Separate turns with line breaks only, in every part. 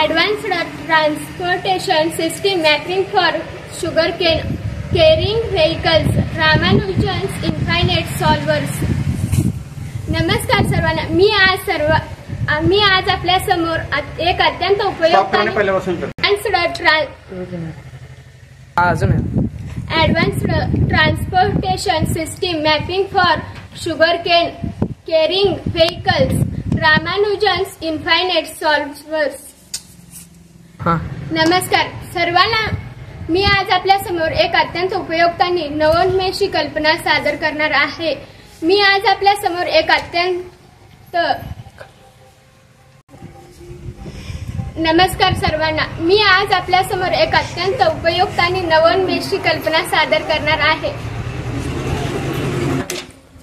Advanced Transportation System Mapping for Sugarcane Carrying Vehicles Ramanujan's Infinite Solvers. नमस्कार सर्वांना, मी आज आपल्या समोर एक अत्यंत उपयुक्त Advanced Transportation System Mapping for Sugarcane Carrying Vehicles Ramanujan's Infinite Solvers. नमस्कार सर्वांना, मी आज आपल्या समोर एक अत्यंत उपयुक्त आणि नवोन्मेषी कल्पना सादर करणार आहे. मी आज आपल्या समोर एक नमस्कार सर्वांना, मी आज आपल्या समोर एक अत्यंत उपयुक्त आणि नवोन्मेषी कल्पना सादर करणार आहे.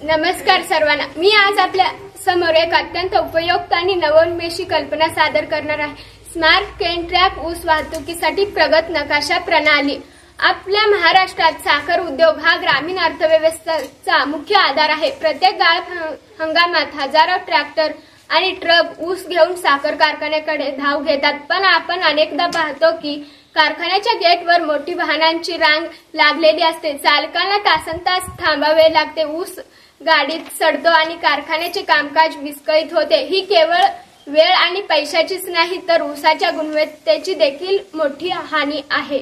नमस्कार सर्वांना, मी आज आपल्या समोर एक अत्यंत उपयुक्त आणि नवोन्मेषी कल्पना सादर करणार आहे. स्मार्ट केन ट्रॅक ऊस वाहतुकीसाठी प्रगत नकाशा प्रणाली. आपल्या महाराष्ट्रात साखर उद्योग हा ग्रामीण अर्थव्यवस्थेचा मुख्य आधार आहे. प्रत्येक गाळप हंगामात हजारो ट्रॅक्टर आणि ट्रक ऊस घेऊन साखर कारखान्याकडे धाव घेतात. पण आपण अनेकदा पाहतो की कारखान्याच्या गेटवर मोठी वाहनांची रांग लागलेली असते. चालकांना तासनतास थांबावे लागते. ऊस गाडीत सडतो आणि कारखान्याचे कामकाज विस्कळीत होते. ही केवळ वेळ आणि पैशाचीच नाही तर ऊसाच्या गुणवत्तेची देखील मोठी हानी आहे.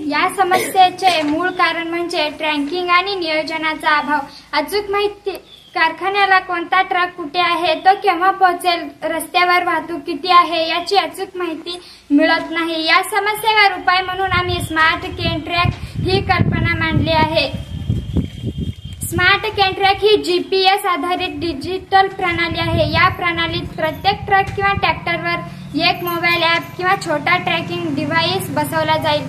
या समस्येचे मूळ कारण म्हणजे ट्रॅकिंग आणि नियोजनाचा अभाव. अचूक माहिती, कारखान्याला कोणता ट्रक कुठे आहे, तो केव्हा पोहोचेल, रस्त्यावर वाहतूक किती आहे याची अचूक माहिती मिळत नाही. या समस्येवर उपाय म्हणून आम्ही स्मार्ट केन ट्रॅक ही कल्पना मांडली आहे. स्मार्ट केन ट्रॅक ही GPS आधारित डिजिटल प्रणाली आहे. या प्रणालीत प्रत्येक ट्रक किंवा ट्रॅक्टरवर एक मोबाईल ॲप किंवा छोटा ट्रॅकिंग डिव्हाइस बसवला जाईल.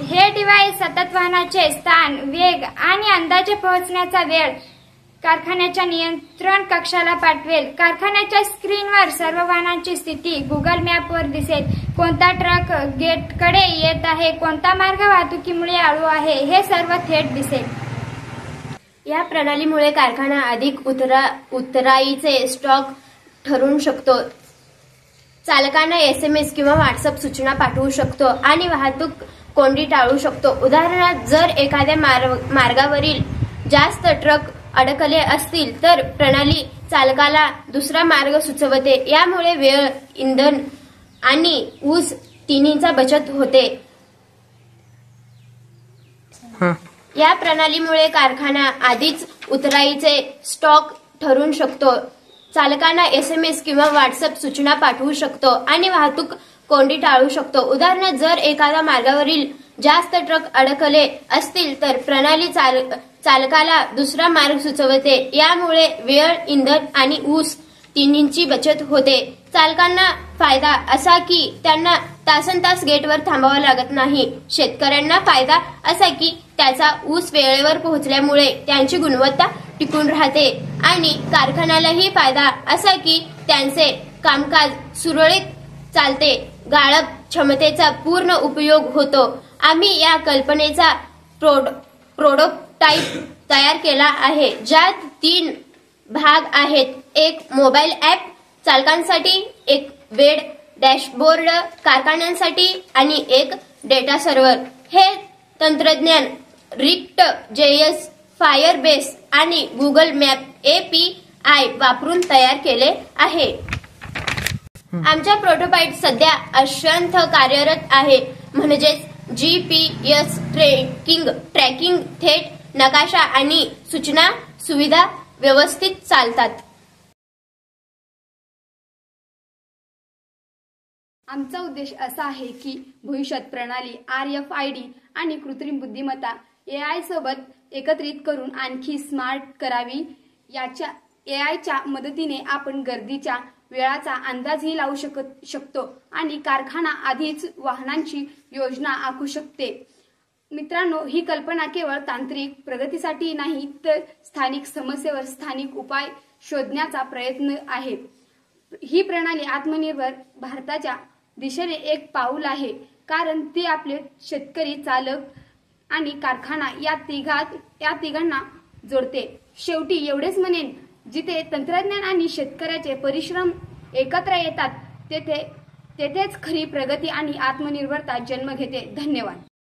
हे डिव्हाइस सतत वाहनाचे स्थान, वेग आणि अंदाजे पोहोचण्याचा वेळ कारखान्याच्या नियंत्रण कक्षाला पाठवेल. कारखान्याच्या स्क्रीनवर सर्व वाहनांची स्थिती गुगल मॅपवर दिसेल. कोणता ट्रक गेटकडे येत आहे, कोणता मार्ग वाहतुकीमुळे अडू आहे, हे सर्व थेट दिसेल.
या प्रणालीमुळे कारखाना अधिक उतराईचे स्टॉक ठरवू शकतो. चालकांना SMS किंवा WhatsApp सूचना पाठवू शकतो आणि वाहतूक कोंडी टाळू शकतो. उदाहरणार्थ, जर एखाद्या मार्गावरील जास्त ट्रक अडकले असतील तर प्रणाली चालकाला दुसरा मार्ग सुचवते. यामुळे वेळ, इंधन आणि ऊस तिन्हीचा बचत होते. या प्रणालीमुळे कारखाना आधीच उतराईचे स्टॉक ठरवू शकतो. चालकांना SMS किंवा WhatsApp सूचना पाठवू शकतो आणि वाहतूक कोंडी टाळू शकतो. उदाहरणार्थ, जर एखाद्या मार्गावरील जास्त ट्रक अडकले असतील तर प्रणाली चालकाला दुसरा मार्ग सुचवते. यामुळे वेळ, इंधन आणि ऊस तिन्हीची बचत होते. चालकांना फायदा असा की त्यांना तासनतास गेटवर थांबावं लागत नाही. शेतकऱ्यांना फायदा असा की त्याचा ऊस वेळेवर पोहोचल्यामुळे त्यांची गुणवत्ता टिकून राहते आणि कारखान्यालाही फायदा असा की त्यांचे कामकाज सुरळीत चालते. गाळप क्षमतेचा पूर्ण उपयोग होतो. आम्ही या कल्पनेचा प्रोटोटाइप तयार केला आहे, ज्यात 3 भाग आहेत. एक मोबाईल ॲप चालकांसाठी, एक वेब डॅशबोर्ड कारखान्यांसाठी आणि एक डेटा सर्व्हर. हे तंत्रज्ञान RICT-JS, फायरबेस आणि गुगल मॅप API वापरून तयार केले आहे. आमच्या प्रोटोटाइप सध्या अंशतः कार्यरत आहे. म्हणजेच GPS ट्रॅकिंग, थेट नकाशा आणि सूचना सुविधा व्यवस्थित चालतात.
आमचा उद्देश असा आहे की भविष्यात प्रणाली RFID आणि कृत्रिम बुद्धिमत्ता AI सोबत एकत्रित करून आणखी स्मार्ट करावी. AIच्या मदतीने आपण गर्दीच्या वेळाचा अंदाजही लावू शकतो आणि कारखाना आधीच वाहनांची योजना आखू शकते. मित्रांनो, ही कल्पना केवळ तांत्रिक प्रगतीसाठी नाही तर स्थानिक समस्येवर स्थानिक उपाय शोधण्याचा प्रयत्न आहे. ही प्रणाली आत्मनिर्भर भारताच्या दिशेने एक पाऊल आहे, कारण ती आपले शेतकरी, चालक आणि कारखाना या तिघांना जोडते. शेवटी एवढेच म्हणेन जिथे तंत्रज्ञान आणि शेतकऱ्याचे परिश्रम एकत्र येतात तेथेच खरी प्रगती आणि आत्मनिर्भरता जन्म घेते. धन्यवाद.